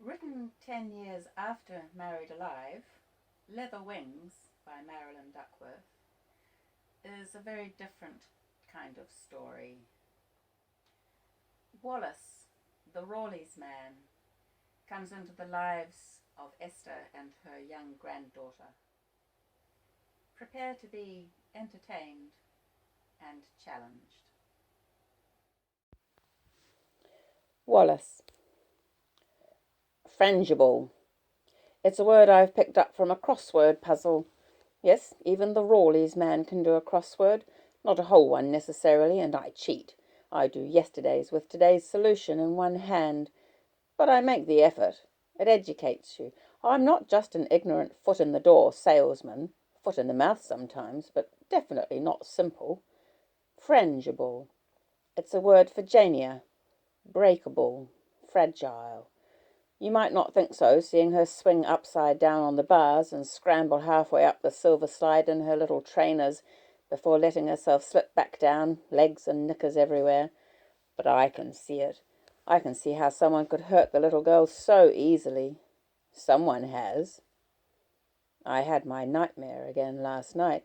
Written 10 years after Married Alive, Leather Wings by Marilyn Duckworth is a very different kind of story. Wallace, the Rawleys man, comes into the lives of Esther and her young granddaughter. Prepare to be entertained and challenged. Wallace. Frangible. It's a word I've picked up from a crossword puzzle. Yes, even the Rawleys man can do a crossword, not a whole one necessarily, and I cheat. I do yesterday's with today's solution in one hand. But I make the effort. It educates you. I'm not just an ignorant foot-in-the-door salesman, foot in the mouth sometimes, but definitely not simple. Frangible. It's a word for Jania. Breakable. Fragile. You might not think so, seeing her swing upside down on the bars and scramble halfway up the silver slide in her little trainers before letting herself slip back down, legs and knickers everywhere. But I can see it. I can see how someone could hurt the little girl so easily. Someone has. I had my nightmare again last night.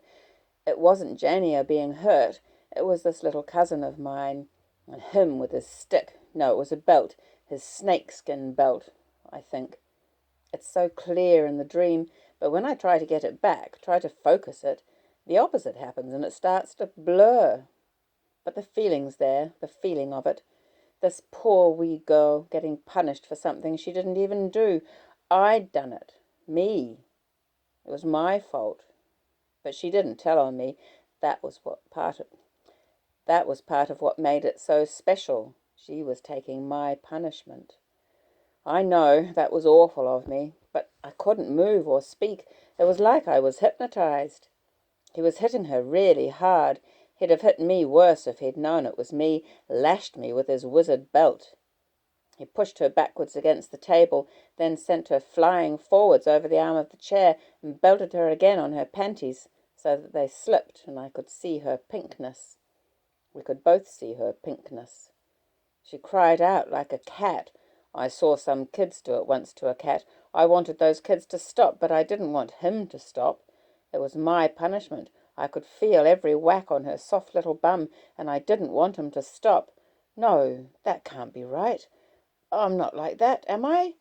It wasn't Jania being hurt. It was this little cousin of mine, and him with his stick. No, it was a belt, his snakeskin belt, I think. It's so clear in the dream, but when I try to get it back, try to focus it, the opposite happens and it starts to blur. But the feeling's there, the feeling of it. This poor wee girl getting punished for something she didn't even do. I'd done it. Me. It was my fault. But she didn't tell on me. That was part of what made it so special. She was taking my punishment. I know that was awful of me, but I couldn't move or speak. It was like I was hypnotized. He was hitting her really hard. He'd have hit me worse if he'd known it was me, lashed me with his wizard belt. He pushed her backwards against the table, then sent her flying forwards over the arm of the chair and belted her again on her panties so that they slipped and I could see her pinkness. We could both see her pinkness. She cried out like a cat. I saw some kids do it once to a cat. I wanted those kids to stop, but I didn't want him to stop. It was my punishment. I could feel every whack on her soft little bum, and I didn't want him to stop. No, that can't be right. I'm not like that, am I?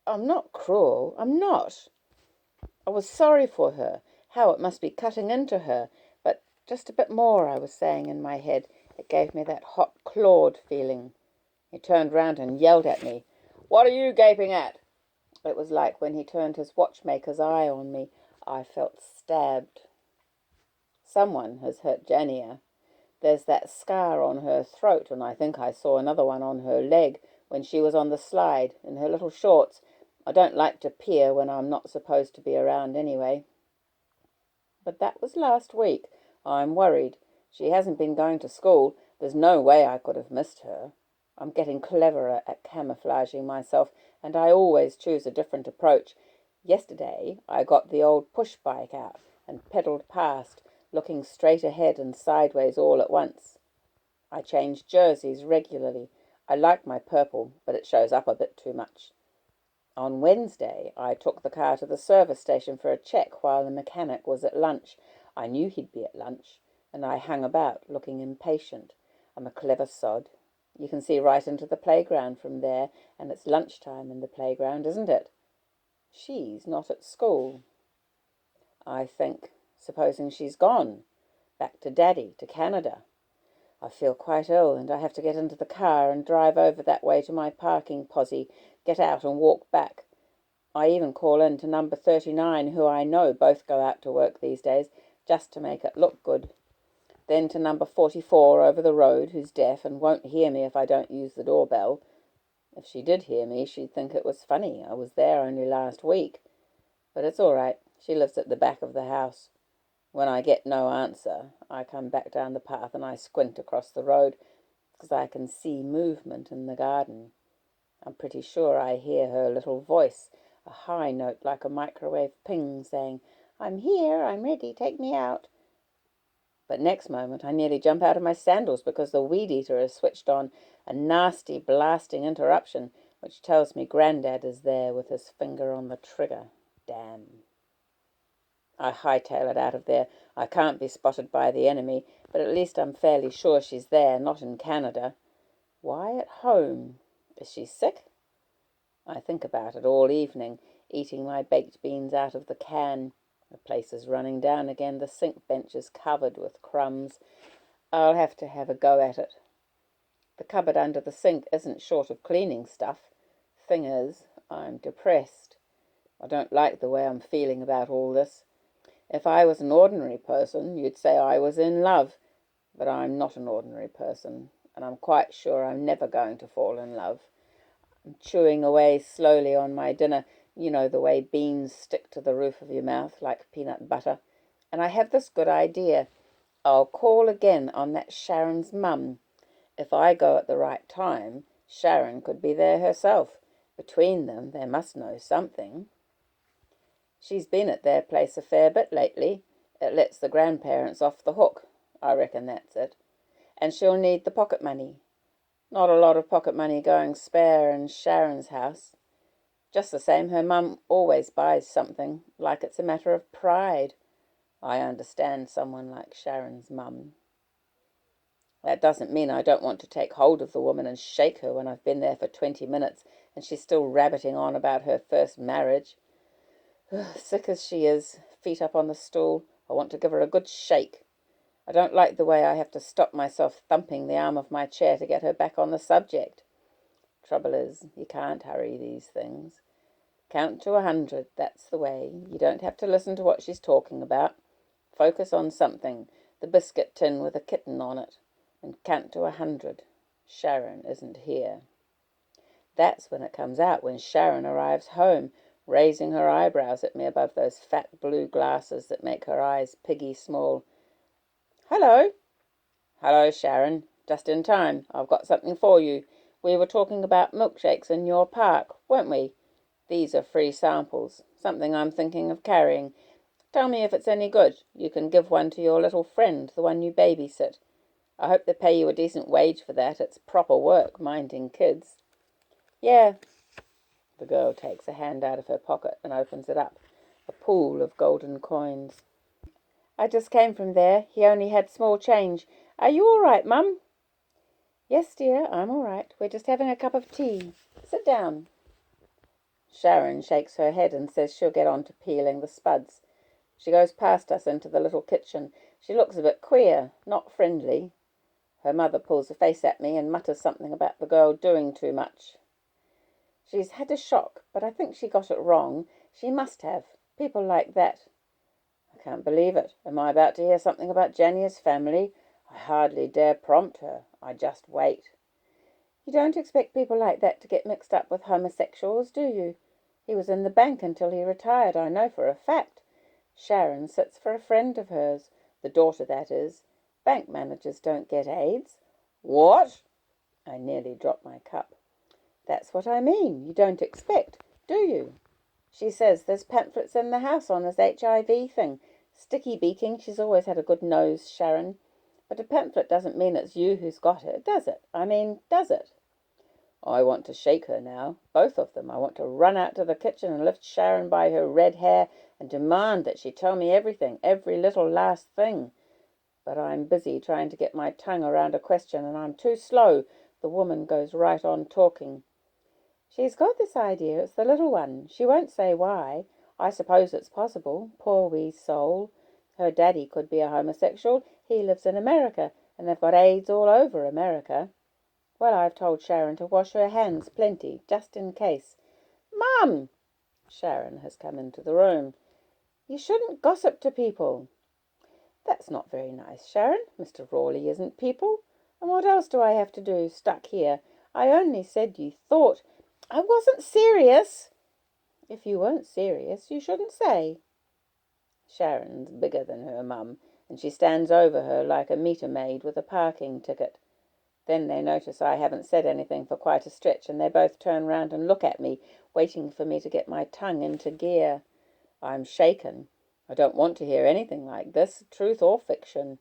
I'm not cruel. I'm not. I was sorry for her, how it must be cutting into her, but just a bit more, I was saying in my head. It gave me that hot clawed feeling. He turned round and yelled at me. "What are you gaping at?" It was like when he turned his watchmaker's eye on me. I felt stabbed. Someone has hurt Jania. There's that scar on her throat, and I think I saw another one on her leg when she was on the slide, in her little shorts. I don't like to peer when I'm not supposed to be around anyway. But that was last week. I'm worried. She hasn't been going to school. There's no way I could have missed her. I'm getting cleverer at camouflaging myself, and I always choose a different approach. Yesterday I got the old push bike out and pedalled past, looking straight ahead and sideways all at once. I change jerseys regularly. I like my purple, but it shows up a bit too much. On Wednesday I took the car to the service station for a check while the mechanic was at lunch. I knew he'd be at lunch, and I hung about, looking impatient. I'm a clever sod. You can see right into the playground from there, and it's lunchtime in the playground, isn't it? She's not at school. I think, supposing she's gone, back to Daddy, to Canada. I feel quite ill, and I have to get into the car and drive over that way to my parking posse, get out and walk back. I even call in to number 39, who I know both go out to work these days, just to make it look good. Then to number 44 over the road, who's deaf and won't hear me if I don't use the doorbell. If she did hear me, she'd think it was funny. I was there only last week. But it's all right. She lives at the back of the house. When I get no answer, I come back down the path and I squint across the road, because I can see movement in the garden. I'm pretty sure I hear her little voice, a high note like a microwave ping, saying, "I'm here, I'm ready, take me out." But next moment I nearly jump out of my sandals because the weed eater is switched on, a nasty blasting interruption. which tells me Grandad is there with his finger on the trigger. Damn. I hightail it out of there. I can't be spotted by the enemy, but at least I'm fairly sure she's there, not in Canada. Why at home? Is she sick? I think about it all evening, eating my baked beans out of the can. The place is running down again. The sink bench is covered with crumbs. I'll have to have a go at it. The cupboard under the sink isn't short of cleaning stuff. Thing is, I'm depressed. I don't like the way I'm feeling about all this. If I was an ordinary person, you'd say I was in love. But I'm not an ordinary person, and I'm quite sure I'm never going to fall in love. I'm chewing away slowly on my dinner, you know, the way beans stick to the roof of your mouth like peanut butter. And I have this good idea. I'll call again on that Sharon's mum. If I go at the right time, Sharon could be there herself. Between them, they must know something. She's been at their place a fair bit lately. It lets the grandparents off the hook. I reckon that's it. And she'll need the pocket money. Not a lot of pocket money going spare in Sharon's house. Just the same, her mum always buys something, like it's a matter of pride. I understand someone like Sharon's mum. That doesn't mean I don't want to take hold of the woman and shake her when I've been there for 20 minutes and she's still rabbiting on about her first marriage. Sick as she is, feet up on the stool, I want to give her a good shake. I don't like the way I have to stop myself thumping the arm of my chair to get her back on the subject. Trouble is, you can't hurry these things. Count to 100, that's the way. You don't have to listen to what she's talking about. Focus on something, the biscuit tin with a kitten on it, and count to 100. Sharon isn't here. That's when it comes out, when Sharon arrives home, raising her eyebrows at me above those fat blue glasses that make her eyes piggy small. Hello. Hello, Sharon. Just in time. I've got something for you. We were talking about milkshakes in your park, weren't we? These are free samples, something I'm thinking of carrying. Tell me if it's any good. You can give one to your little friend, the one you babysit. I hope they pay you a decent wage for that. It's proper work, minding kids. Yeah. The girl takes a hand out of her pocket and opens it up. A pool of golden coins. I just came from there. He only had small change. Are you all right, Mum? Yes, dear, I'm all right. We're just having a cup of tea. Sit down. Sharon shakes her head and says she'll get on to peeling the spuds. She goes past us into the little kitchen. She looks a bit queer, not friendly. Her mother pulls a face at me and mutters something about the girl doing too much. She's had a shock, but I think she got it wrong. She must have. People like that. I can't believe it. Am I about to hear something about Jania's family? I hardly dare prompt her. I just wait. You don't expect people like that to get mixed up with homosexuals, do you? He was in the bank until he retired, I know for a fact. Sharon sits for a friend of hers, the daughter, that is. Bank managers don't get AIDS. What? I nearly dropped my cup. That's what I mean. You don't expect, do you? She says there's pamphlets in the house on this HIV thing. Sticky beaking, she's always had a good nose, Sharon. But a pamphlet doesn't mean it's you who's got it, does it? I mean, does it? I want to shake her now, both of them. I want to run out to the kitchen and lift Sharon by her red hair and demand that she tell me everything, every little last thing. But I'm busy trying to get my tongue around a question, and I'm too slow. The woman goes right on talking. She's got this idea, it's the little one. She won't say why. I suppose it's possible. Poor wee soul. Her daddy could be a homosexual. He lives in America, and they've got AIDS all over America. Well, I've told Sharon to wash her hands plenty, just in case. Mum! Sharon has come into the room. You shouldn't gossip to people. That's not very nice, Sharon. Mr. Rawley isn't people. And what else do I have to do, stuck here? I only said you thought. I wasn't serious. If you weren't serious, you shouldn't say. Sharon's bigger than her mum, and she stands over her like a meter maid with a parking ticket. Then they notice I haven't said anything for quite a stretch, and they both turn round and look at me, waiting for me to get my tongue into gear. I'm shaken. I don't want to hear anything like this, truth or fiction.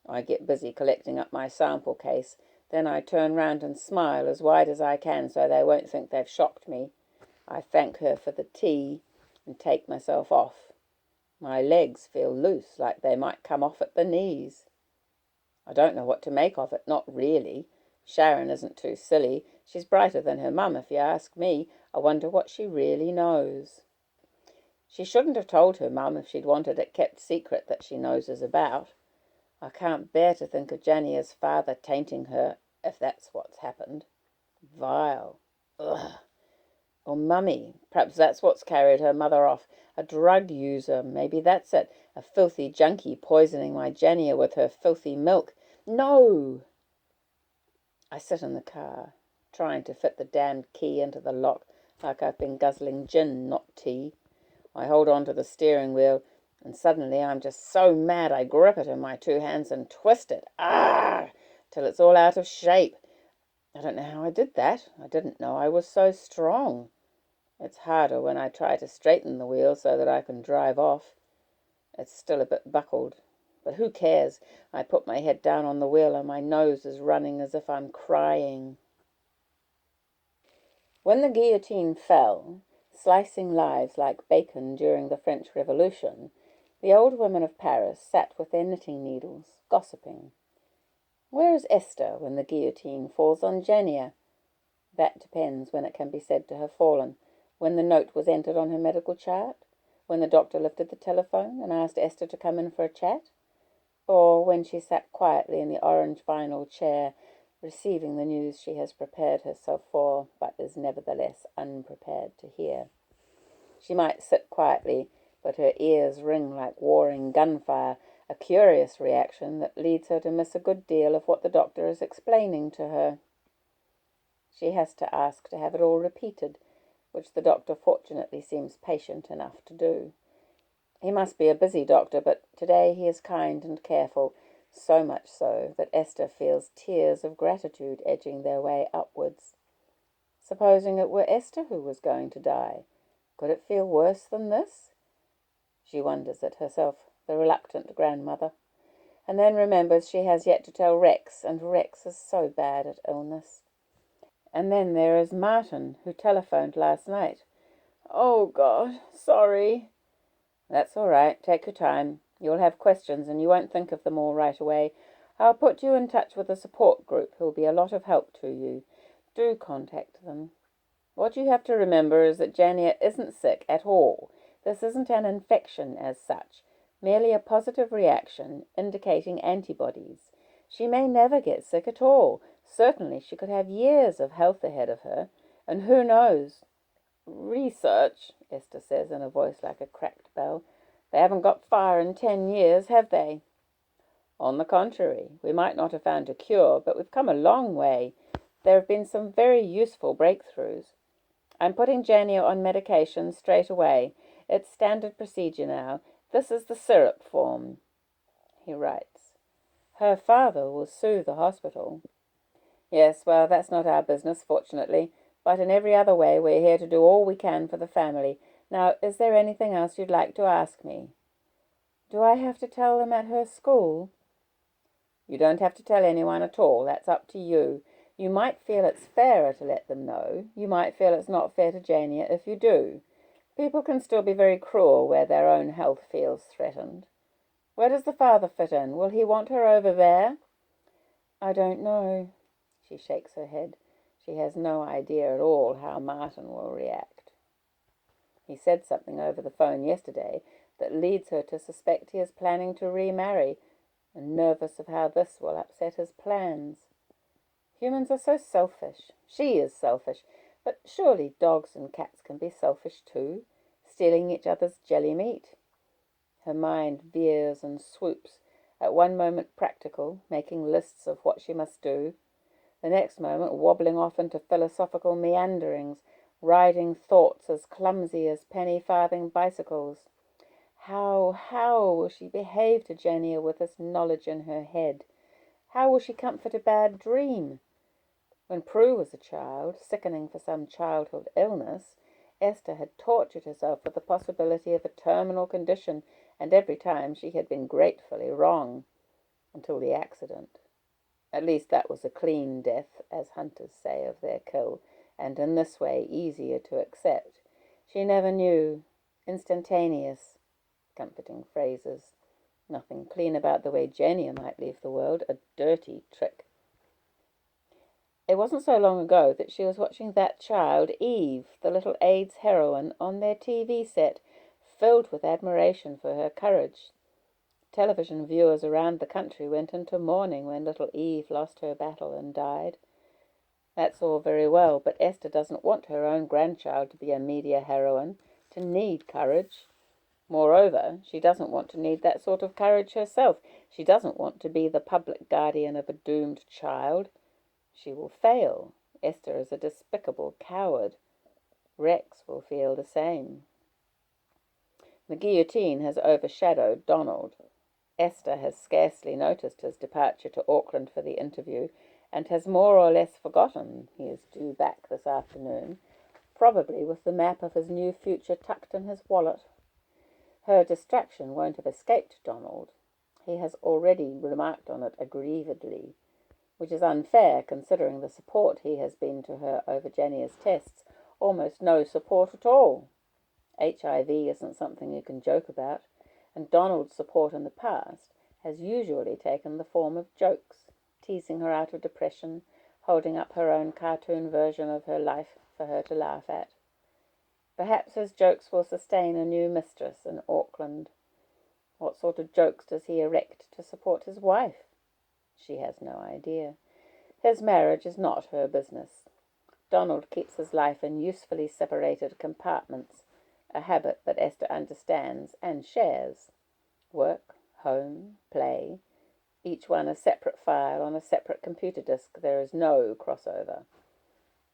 I get busy collecting up my sample case. Then I turn round and smile as wide as I can so they won't think they've shocked me. I thank her for the tea and take myself off. My legs feel loose, like they might come off at the knees. I don't know what to make of it, not really. Sharon isn't too silly. She's brighter than her mum, if you ask me. I wonder what she really knows. She shouldn't have told her mum if she'd wanted it kept secret that she noses about. I can't bear to think of Jania's father tainting her, if that's what's happened. Vile. Ugh. Or Mummy. Perhaps that's what's carried her mother off. A drug user. Maybe that's it. A filthy junkie poisoning my Jania with her filthy milk. No! I sit in the car, trying to fit the damned key into the lock like I've been guzzling gin, not tea. I hold on to the steering wheel, and suddenly I'm just so mad I grip it in my two hands and twist it. Till it's all out of shape. I don't know how I did that. I didn't know I was so strong. It's harder when I try to straighten the wheel so that I can drive off. It's still a bit buckled, but who cares? I put my head down on the wheel and my nose is running as if I'm crying. When the guillotine fell, slicing lives like bacon during the French Revolution, the old women of Paris sat with their knitting needles, gossiping. Where is Esther when the guillotine falls on Jania? That depends when it can be said to have fallen. When the note was entered on her medical chart? When the doctor lifted the telephone and asked Esther to come in for a chat? Or when she sat quietly in the orange vinyl chair, receiving the news she has prepared herself for, but is nevertheless unprepared to hear? She might sit quietly, but her ears ring like warring gunfire, a curious reaction that leads her to miss a good deal of what the doctor is explaining to her. She has to ask to have it all repeated, which the doctor fortunately seems patient enough to do. He must be a busy doctor, but today he is kind and careful, so much so that Esther feels tears of gratitude edging their way upwards. Supposing it were Esther who was going to die, could it feel worse than this? She wonders at herself, the reluctant grandmother, and then remembers she has yet to tell Rex, and Rex is so bad at illness. And then there is Martin, who telephoned last night. Oh, God, sorry. That's all right. Take your time. You'll have questions and you won't think of them all right away. I'll put you in touch with a support group who'll be a lot of help to you. Do contact them. What you have to remember is that Jania isn't sick at all. This isn't an infection as such, merely a positive reaction indicating antibodies. She may never get sick at all. Certainly she could have years of health ahead of her, and who knows? Research, Esther says in a voice like a cracked bell. They haven't got far in 10 years, have they? On the contrary, we might not have found a cure, but we've come a long way. There have been some very useful breakthroughs. I'm putting Jania on medication straight away. It's standard procedure now. This is the syrup form. He writes. Her father will sue the hospital. Yes, well, that's not our business, fortunately. But in every other way, we're here to do all we can for the family. Now, is there anything else you'd like to ask me? Do I have to tell them at her school? You don't have to tell anyone at all. That's up to you. You might feel it's fairer to let them know. You might feel it's not fair to Jania if you do. People can still be very cruel where their own health feels threatened. Where does the father fit in? Will he want her over there? I don't know. She shakes her head. She has no idea at all how Martin will react. He said something over the phone yesterday that leads her to suspect he is planning to remarry, and nervous of how this will upset his plans. Humans are so selfish. She is selfish, but surely dogs and cats can be selfish too, stealing each other's jelly meat. Her mind veers and swoops, at one moment practical, making lists of what she must do, the next moment wobbling off into philosophical meanderings, riding thoughts as clumsy as penny-farthing bicycles. How will she behave to Jania with this knowledge in her head? How will she comfort a bad dream? When Prue was a child, sickening for some childhood illness, Esther had tortured herself with the possibility of a terminal condition, and every time she had been gratefully wrong, until the accident. At least that was a clean death, as hunters say of their kill, and in this way easier to accept. She never knew. Instantaneous. Comforting phrases. Nothing clean about the way Jania might leave the world. A dirty trick. It wasn't so long ago that she was watching that child, Eve, the little AIDS heroine, on their TV set, filled with admiration for her courage. Television viewers around the country went into mourning when little Eve lost her battle and died. That's all very well, but Esther doesn't want her own grandchild to be a media heroine, to need courage. Moreover, she doesn't want to need that sort of courage herself. She doesn't want to be the public guardian of a doomed child. She will fail. Esther is a despicable coward. Rex will feel the same. The guillotine has overshadowed Donald. Esther has scarcely noticed his departure to Auckland for the interview, and has more or less forgotten he is due back this afternoon, probably with the map of his new future tucked in his wallet. Her distraction won't have escaped Donald. He has already remarked on it aggrievedly, which is unfair considering the support he has been to her over Jania's tests, almost no support at all. HIV isn't something you can joke about, and Donald's support in the past has usually taken the form of jokes, teasing her out of depression, holding up her own cartoon version of her life for her to laugh at. Perhaps his jokes will sustain a new mistress in Auckland. What sort of jokes does he erect to support his wife? She has no idea. His marriage is not her business. Donald keeps his life in usefully separated compartments, a habit that Esther understands and shares. Work, home, play, each one a separate file on a separate computer disk. There is no crossover.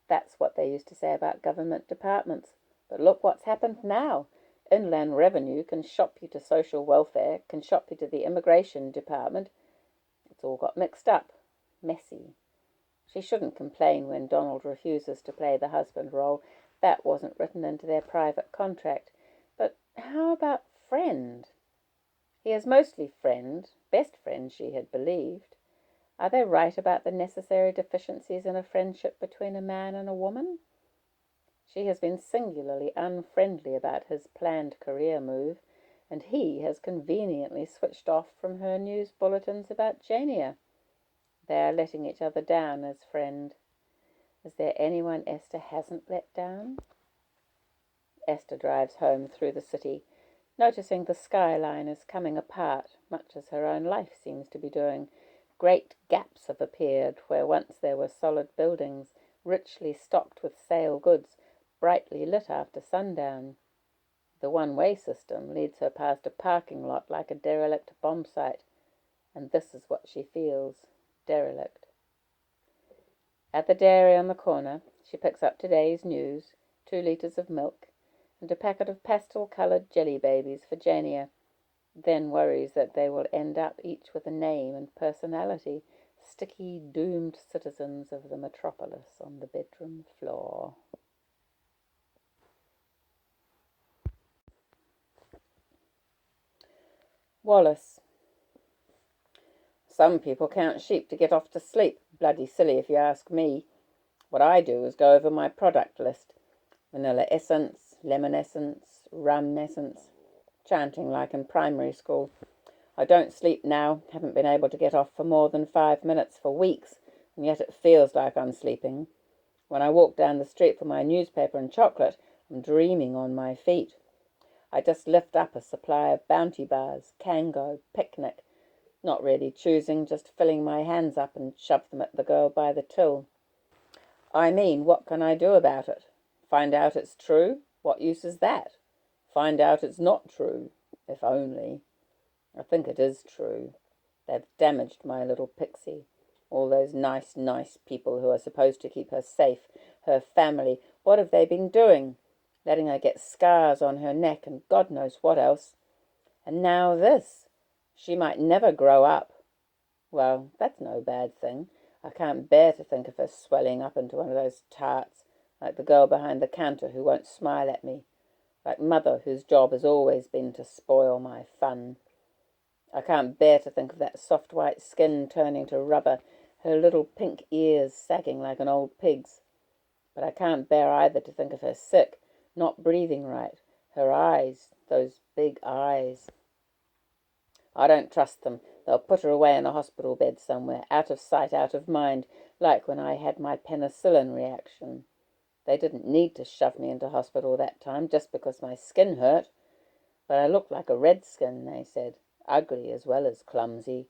That's what they used to say about government departments. But look what's happened now. Inland Revenue can shop you to social welfare, can shop you to the immigration department. It's all got mixed up. Messy. She shouldn't complain when Donald refuses to play the husband role. That wasn't written into their private contract. But how about friend? He is mostly friend, best friend she had believed. Are they right about the necessary deficiencies in a friendship between a man and a woman? She has been singularly unfriendly about his planned career move, and he has conveniently switched off from her news bulletins about Jania. They are letting each other down as friend. Is there anyone Esther hasn't let down? Esther drives home through the city, noticing the skyline is coming apart, much as her own life seems to be doing. Great gaps have appeared where once there were solid buildings, richly stocked with sale goods, brightly lit after sundown. The one-way system leads her past a parking lot like a derelict bomb site, and this is what she feels, derelict. At the dairy on the corner, she picks up today's news, 2 litres of milk, and a packet of pastel-coloured jelly babies for Jania, then worries that they will end up each with a name and personality, sticky, doomed citizens of the metropolis on the bedroom floor. Wallace. Some people count sheep to get off to sleep. Bloody silly if you ask me. What I do is go over my product list. Vanilla essence, lemon essence, rum essence. Chanting like in primary school. I don't sleep now, haven't been able to get off for more than 5 minutes for weeks, and yet it feels like I'm sleeping. When I walk down the street for my newspaper and chocolate, I'm dreaming on my feet. I just lift up a supply of Bounty bars, Kango, Picnic, not really choosing, just filling my hands up and shove them at the girl by the till. I mean, what can I do about it? Find out it's true? What use is that? Find out it's not true, if only. I think it is true. They've damaged my little pixie. All those nice people who are supposed to keep her safe, her family. What have they been doing? Letting her get scars on her neck and God knows what else. And now this. She might never grow up. Well, that's no bad thing. I can't bear to think of her swelling up into one of those tarts, like the girl behind the counter who won't smile at me, like Mother, whose job has always been to spoil my fun. I can't bear to think of that soft white skin turning to rubber, her little pink ears sagging like an old pig's. But I can't bear either to think of her sick, not breathing right. Her eyes, those big eyes. I don't trust them. They'll put her away in a hospital bed somewhere, out of sight, out of mind, like when I had my penicillin reaction. They didn't need to shove me into hospital that time just because my skin hurt. But I looked like a redskin, they said, ugly as well as clumsy.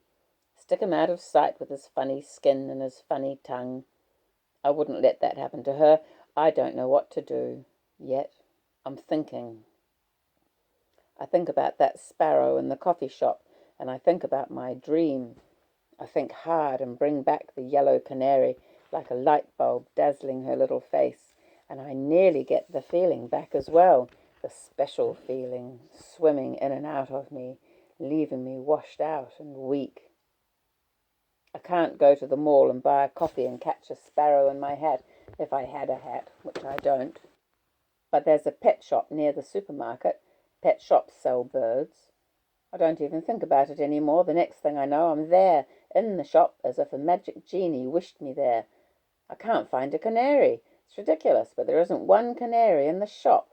Stick him out of sight with his funny skin and his funny tongue. I wouldn't let that happen to her. I don't know what to do. Yet I'm thinking. I think about that sparrow in the coffee shop, and I think about my dream. I think hard and bring back the yellow canary like a light bulb dazzling her little face, and I nearly get the feeling back as well, the special feeling swimming in and out of me, leaving me washed out and weak. I can't go to the mall and buy a coffee and catch a sparrow in my hat, if I had a hat, which I don't. But there's a pet shop near the supermarket. Pet shops sell birds. I don't even think about it any more. The next thing I know, I'm there, in the shop, as if a magic genie wished me there. I can't find a canary. It's ridiculous, but there isn't one canary in the shop.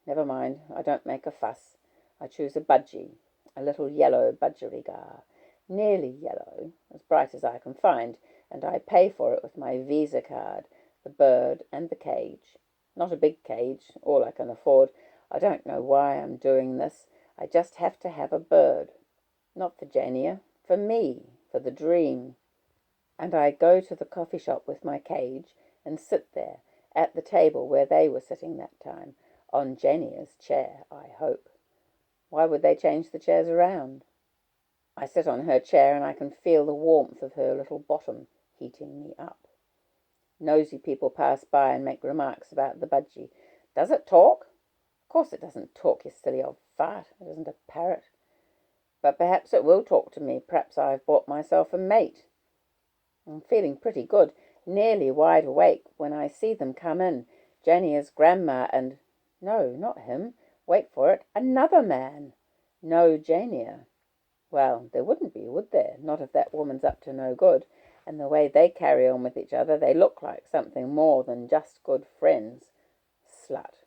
Never mind, I don't make a fuss. I choose a budgie, a little yellow budgerigar, nearly yellow, as bright as I can find, and I pay for it with my Visa card, the bird and the cage. Not a big cage, all I can afford. I don't know why I'm doing this. I just have to have a bird. Not for Jania, for me, for the dream. And I go to the coffee shop with my cage and sit there, at the table where they were sitting that time, on Jania's chair, I hope. Why would they change the chairs around? I sit on her chair and I can feel the warmth of her little bottom heating me up. Nosy people pass by and make remarks about the budgie. Does it talk? Of course it doesn't talk, you silly old fart. It isn't a parrot. But perhaps it will talk to me. Perhaps I've bought myself a mate. I'm feeling pretty good, nearly wide awake, when I see them come in. Jania's grandma and... No, not him. Wait for it. Another man. No Jania. Well, there wouldn't be, would there? Not if that woman's up to no good. And the way they carry on with each other, they look like something more than just good friends. Slut.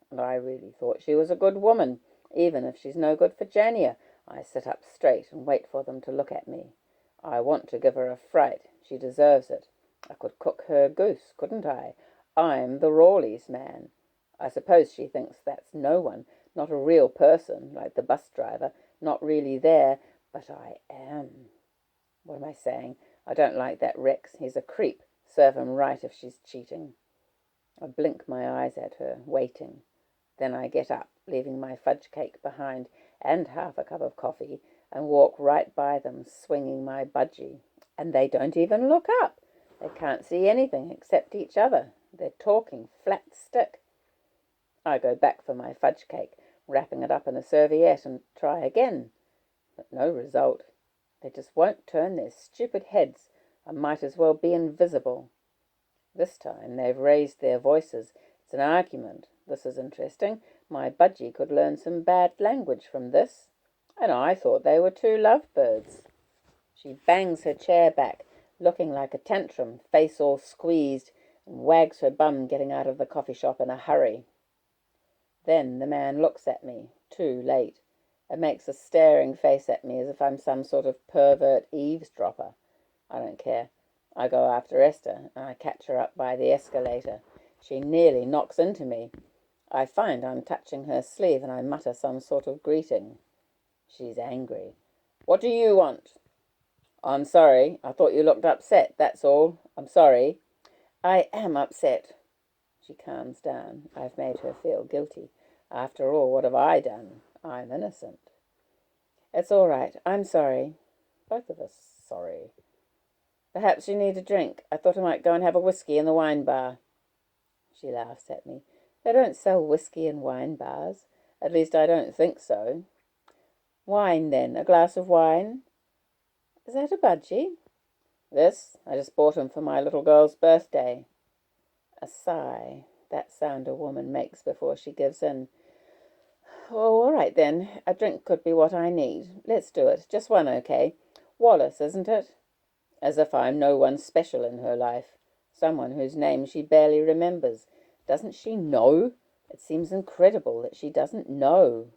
And I really thought she was a good woman, even if she's no good for Jania. I sit up straight and wait for them to look at me. I want to give her a fright. She deserves it. I could cook her goose, couldn't I? I'm the Rawleys man. I suppose she thinks that's no one, not a real person, like the bus driver, not really there, but I am. What am I saying? I don't like that Rex. He's a creep. Serve him right if she's cheating. I blink my eyes at her, waiting. Then I get up, leaving my fudge cake behind and half a cup of coffee, and walk right by them, swinging my budgie. And they don't even look up. They can't see anything except each other. They're talking flat stick. I go back for my fudge cake, wrapping it up in a serviette, and try again. But no result. They just won't turn their stupid heads. I might as well be invisible. This time they've raised their voices. It's an argument. This is interesting. My budgie could learn some bad language from this. And I thought they were two lovebirds. She bangs her chair back, looking like a tantrum, face all squeezed, and wags her bum getting out of the coffee shop in a hurry. Then the man looks at me, too late, and makes a staring face at me as if I'm some sort of pervert eavesdropper. I don't care. I go after Esther, and I catch her up by the escalator. She nearly knocks into me. I find I'm touching her sleeve, and I mutter some sort of greeting. She's angry. What do you want? I'm sorry. I thought you looked upset, that's all. I'm sorry. I am upset. She calms down. I've made her feel guilty. After all, what have I done? I'm innocent. It's all right. I'm sorry. Both of us sorry. Perhaps you need a drink. I thought I might go and have a whiskey in the wine bar. She laughs at me. They don't sell whiskey in wine bars. At least I don't think so. Wine, then. A glass of wine? Is that a budgie? This? I just bought him for my little girl's birthday. A sigh. That sound a woman makes before she gives in. Oh, all right, then. A drink could be what I need. Let's do it. Just one, okay? Wallace, isn't it? As if I'm no one special in her life, someone whose name she barely remembers. Doesn't she know? It seems incredible that she doesn't know.